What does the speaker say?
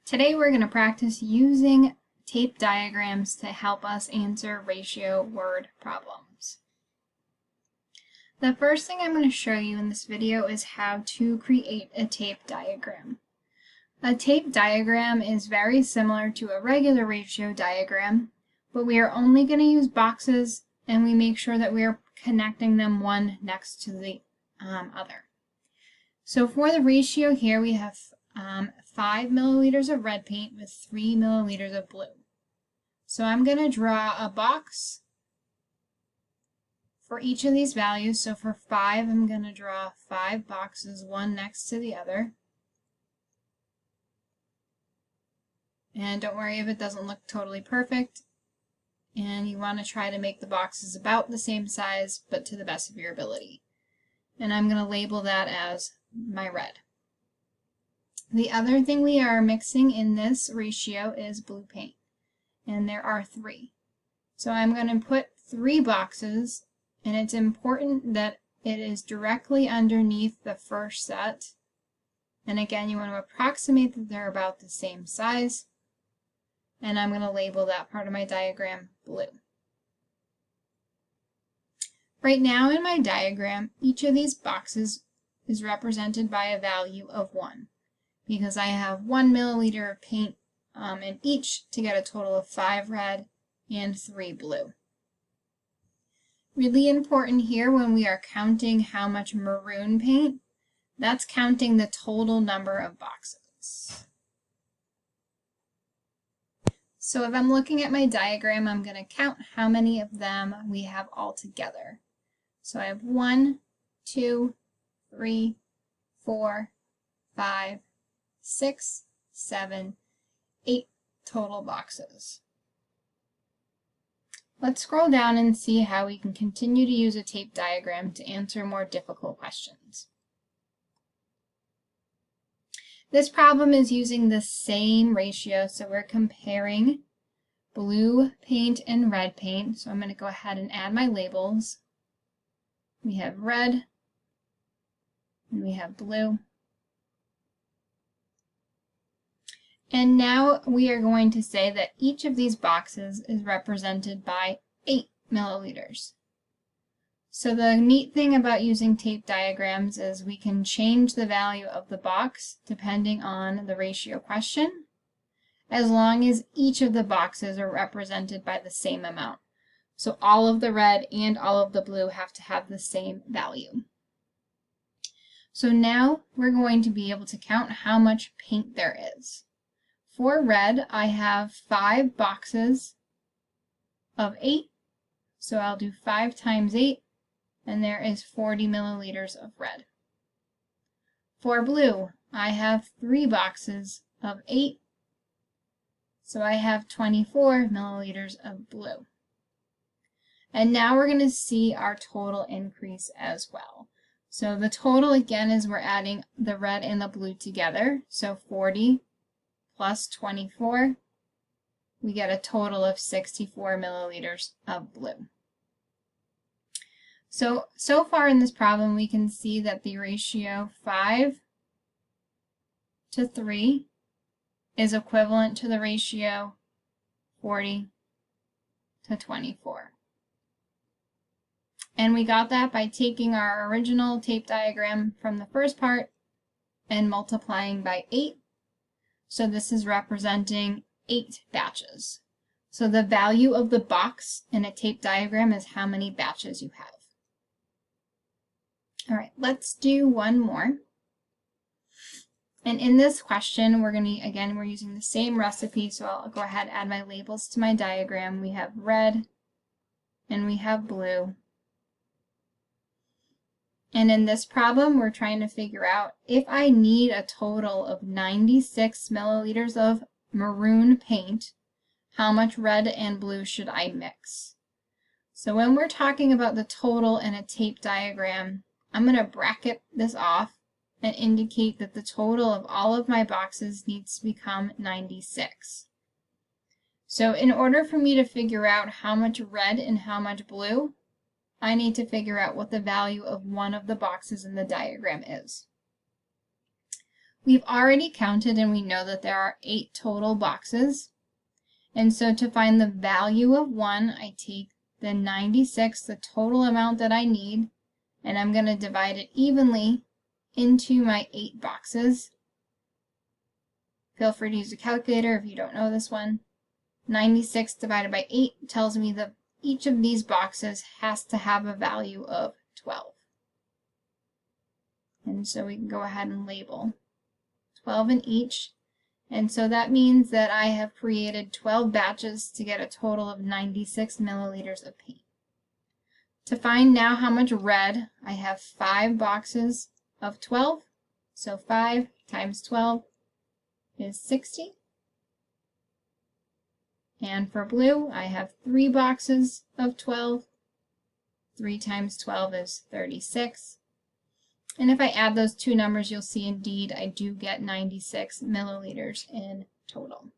Today we're going to practice using tape diagrams to help us answer ratio word problems. The first thing I'm going to show you in this video is how to create a tape diagram. A tape diagram is very similar to a regular ratio diagram, but we are only going to use boxes and we make sure that we are connecting them one next to the other. So for the ratio here we have 5 milliliters of red paint with 3 milliliters of blue. So I'm going to draw a box for each of these values. So for 5, I'm going to draw 5 boxes, one next to the other. And don't worry if it doesn't look totally perfect. And you want to try to make the boxes about the same size, but to the best of your ability. And I'm going to label that as my red. The other thing we are mixing in this ratio is blue paint, and there are 3. So I'm going to put 3 boxes, and it's important that it is directly underneath the first set. And again, you want to approximate that they're about the same size, and I'm going to label that part of my diagram blue. Right now in my diagram, each of these boxes is represented by a value of 1. Because I have 1 milliliter of paint in each to get a total of 5 red and 3 blue. Really important here when we are counting how much maroon paint, that's counting the total number of boxes. So if I'm looking at my diagram, I'm going to count how many of them we have all together. So I have 1, 2, 3, 4, 5, 6, 7, 8 total boxes. Let's scroll down and see how we can continue to use a tape diagram to answer more difficult questions. This problem is using the same ratio, so we're comparing blue paint and red paint. So I'm going to go ahead and add my labels. We have red and we have blue. And now we are going to say that each of these boxes is represented by 8 milliliters. So the neat thing about using tape diagrams is we can change the value of the box depending on the ratio question, as long as each of the boxes are represented by the same amount. So all of the red and all of the blue have to have the same value. So now we're going to be able to count how much paint there is. For red, I have 5 boxes of 8, so I'll do 5 times 8, and there is 40 milliliters of red. For blue, I have 3 boxes of 8, so I have 24 milliliters of blue. And now we're going to see our total increase as well. So the total, again, is we're adding the red and the blue together, so 40 plus 24, we get a total of 64 milliliters of blue. So far in this problem, we can see that the ratio 5 to 3 is equivalent to the ratio 40 to 24. And we got that by taking our original tape diagram from the first part and multiplying by 8. So this is representing 8 batches. So the value of the box in a tape diagram is how many batches you have. All right, let's do one more. And in this question, we're using the same recipe, so I'll go ahead and add my labels to my diagram. We have red and we have blue. And in this problem, we're trying to figure out if I need a total of 96 milliliters of maroon paint, how much red and blue should I mix? So when we're talking about the total in a tape diagram, I'm going to bracket this off and indicate that the total of all of my boxes needs to become 96. So in order for me to figure out how much red and how much blue, I need to figure out what the value of one of the boxes in the diagram is. We've already counted and we know that there are 8 total boxes. And so to find the value of 1, I take the 96, the total amount that I need, and I'm going to divide it evenly into my 8 boxes. Feel free to use a calculator if you don't know this one. 96 divided by 8 tells me that each of these boxes has to have a value of 12. And so we can go ahead and label 12 in each. And so that means that I have created 12 batches to get a total of 96 milliliters of paint. To find now how much red, I have 5 boxes of 12. So 5 times 12 is 60. And for blue, I have 3 boxes of 12. 3 times 12 is 36. And if I add those two numbers, you'll see indeed I do get 96 milliliters in total.